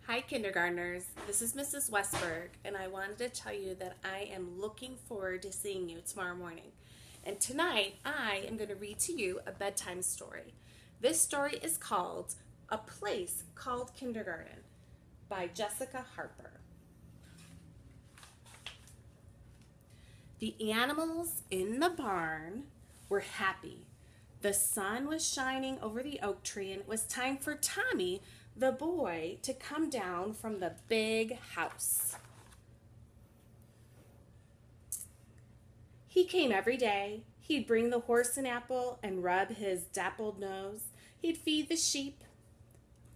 Hi, kindergartners. This is Mrs. Wessberg, and I wanted to tell you that I am looking forward to seeing you tomorrow morning. And tonight, I am going to read to you a bedtime story. This story is called A Place Called Kindergarten by Jessica Harper. The animals in the barn were happy. The sun was shining over the oak tree, and it was time for Tommy, the boy, to come down from the big house. He came every day. He'd bring the horse an apple and rub his dappled nose. He'd feed the sheep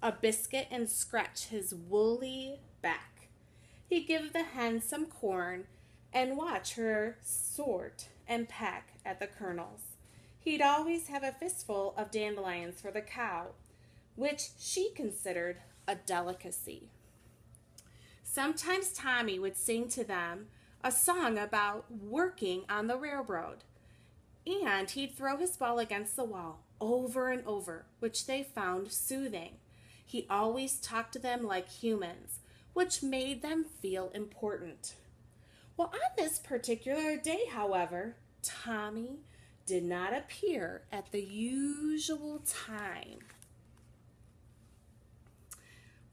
a biscuit and scratch his woolly back. He'd give the hen some corn and watch her sort and peck at the kernels. He'd always have a fistful of dandelions for the cow, which she considered a delicacy. Sometimes Tommy would sing to them a song about working on the railroad, and he'd throw his ball against the wall over and over, which they found soothing. He always talked to them like humans, which made them feel important. Well, on this particular day, however, Tommy did not appear at the usual time.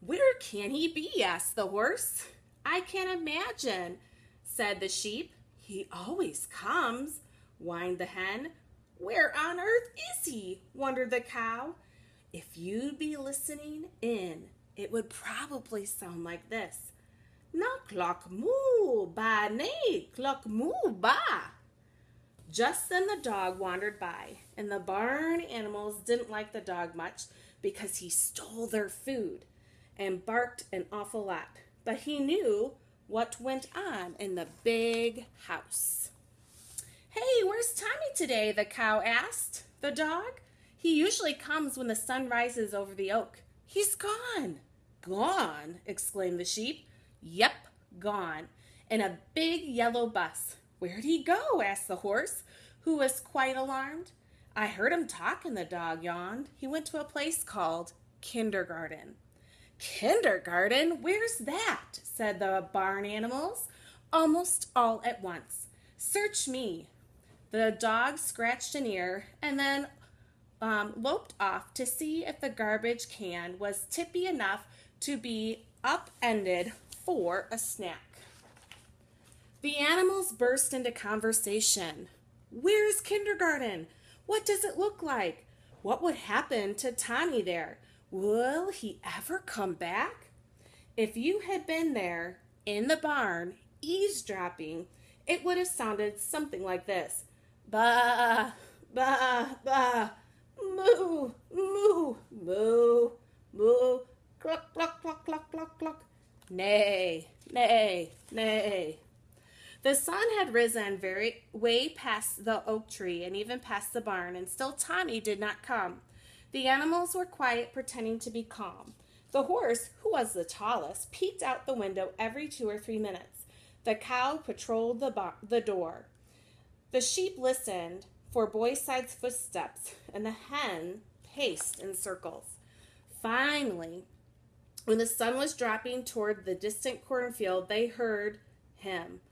"Where can he be?" asked the horse. "I can't imagine," said the sheep. "He always comes," whined the hen. "Where on earth is he?" wondered the cow. If you'd be listening in, it would probably sound like this. "Na clock moo, ba nay, clock moo ba." Just then the dog wandered by, and the barn animals didn't like the dog much because he stole their food and barked an awful lot. But he knew what went on in the big house. "Hey, where's Tommy today?" the cow asked the dog. "He usually comes when the sun rises over the oak." "He's gone." "Gone?" exclaimed the sheep. "Yep, gone. In a big yellow bus." "Where'd he go?" asked the horse, who was quite alarmed. "I heard him talking," the dog yawned. "He went to a place called kindergarten." "Kindergarten? Where's that?" said the barn animals, almost all at once. "Search me." The dog scratched an ear and then loped off to see if the garbage can was tippy enough to be upended for a snack. The animals burst into conversation. "Where's kindergarten? What does it look like? What would happen to Tommy there? Will he ever come back?" If you had been there in the barn eavesdropping, it would have sounded something like this. "Ba, ba, ba, moo, moo, moo, moo, cluck, cluck, cluck, cluck, cluck, cluck, neigh, neigh, neigh." The sun had risen way past the oak tree and even past the barn, and still Tommy did not come. The animals were quiet, pretending to be calm. The horse, who was the tallest, peeked out the window every 2 or 3 minutes. The cow patrolled the door. The sheep listened for Boyside's footsteps, and the hen paced in circles. Finally, when the sun was dropping toward the distant cornfield, they heard him.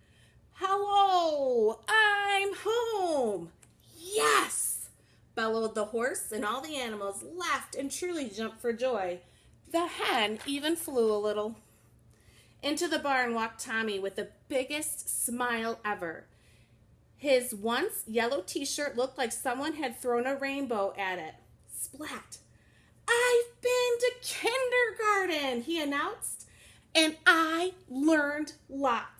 "Hello, I'm home." "Yes!" bellowed the horse, and all the animals laughed and truly jumped for joy. The hen even flew a little. Into the barn walked Tommy with the biggest smile ever. His once yellow t-shirt looked like someone had thrown a rainbow at it. Splat! "I've been to kindergarten," he announced, "and I learned lots."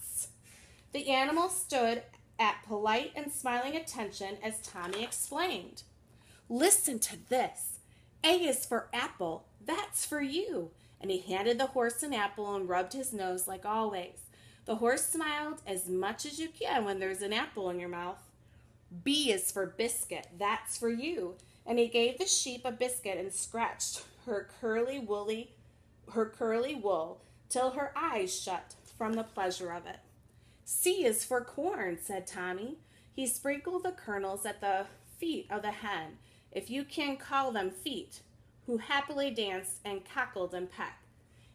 The animals stood at polite and smiling attention as Tommy explained. "Listen to this. A is for apple. That's for you." And he handed the horse an apple and rubbed his nose like always. The horse smiled as much as you can when there's an apple in your mouth. "B is for biscuit. That's for you." And he gave the sheep a biscuit and scratched her curly wool till her eyes shut from the pleasure of it. "C is for corn," said Tommy. He sprinkled the kernels at the feet of the hen, if you can call them feet, who happily danced and cackled and pecked.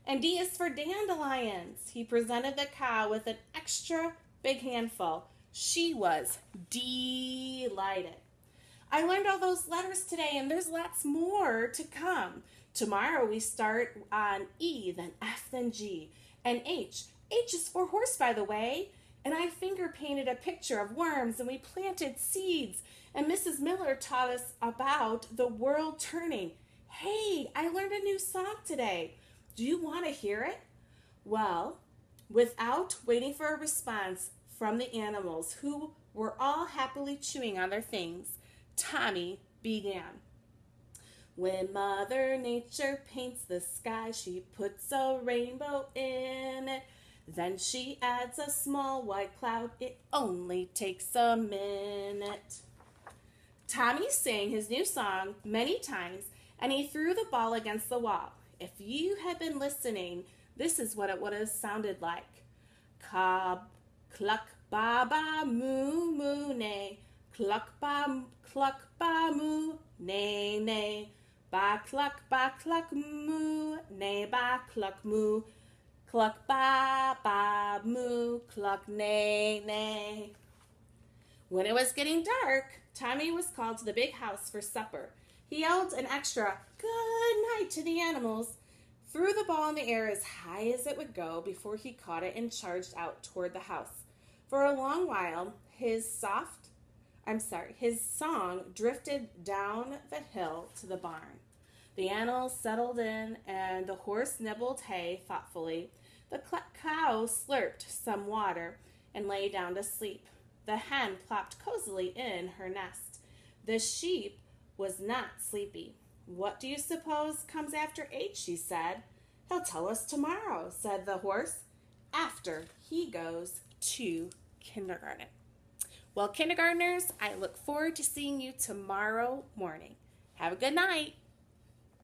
And D is for dandelions. He presented the cow with an extra big handful. She was delighted. I learned all those letters today, and there's lots more to come. Tomorrow we start on E, then F, then G, and H. H is for horse, by the way. And I finger painted a picture of worms, and we planted seeds. And Mrs. Miller taught us about the world turning. Hey, I learned a new song today. Do you want to hear it? Well, without waiting for a response from the animals, who were all happily chewing on their things, Tommy began. When Mother Nature paints the sky, she puts a rainbow in it. Then she adds a small white cloud. It only takes a minute. Tommy sang his new song many times, and he threw the ball against the wall. If you had been listening, this is what it would have sounded like. Cob, cluck, ba, ba, moo, moo, nay. Cluck, ba, moo, nay, nay. Ba, cluck, moo, nay, ba, cluck, moo. Cluck, ba, moo, cluck, nay, nay. When it was getting dark, Tommy was called to the big house for supper. He yelled an extra good night to the animals, threw the ball in the air as high as it would go before he caught it and charged out toward the house. For a long while, his song drifted down the hill to the barn. The animals settled in, and the horse nibbled hay thoughtfully. The cow slurped some water and lay down to sleep. The hen plopped cozily in her nest. The sheep was not sleepy. What do you suppose comes after H, she said. He'll tell us tomorrow, said the horse, after he goes to kindergarten. Well, kindergartners, I look forward to seeing you tomorrow morning. Have a good night.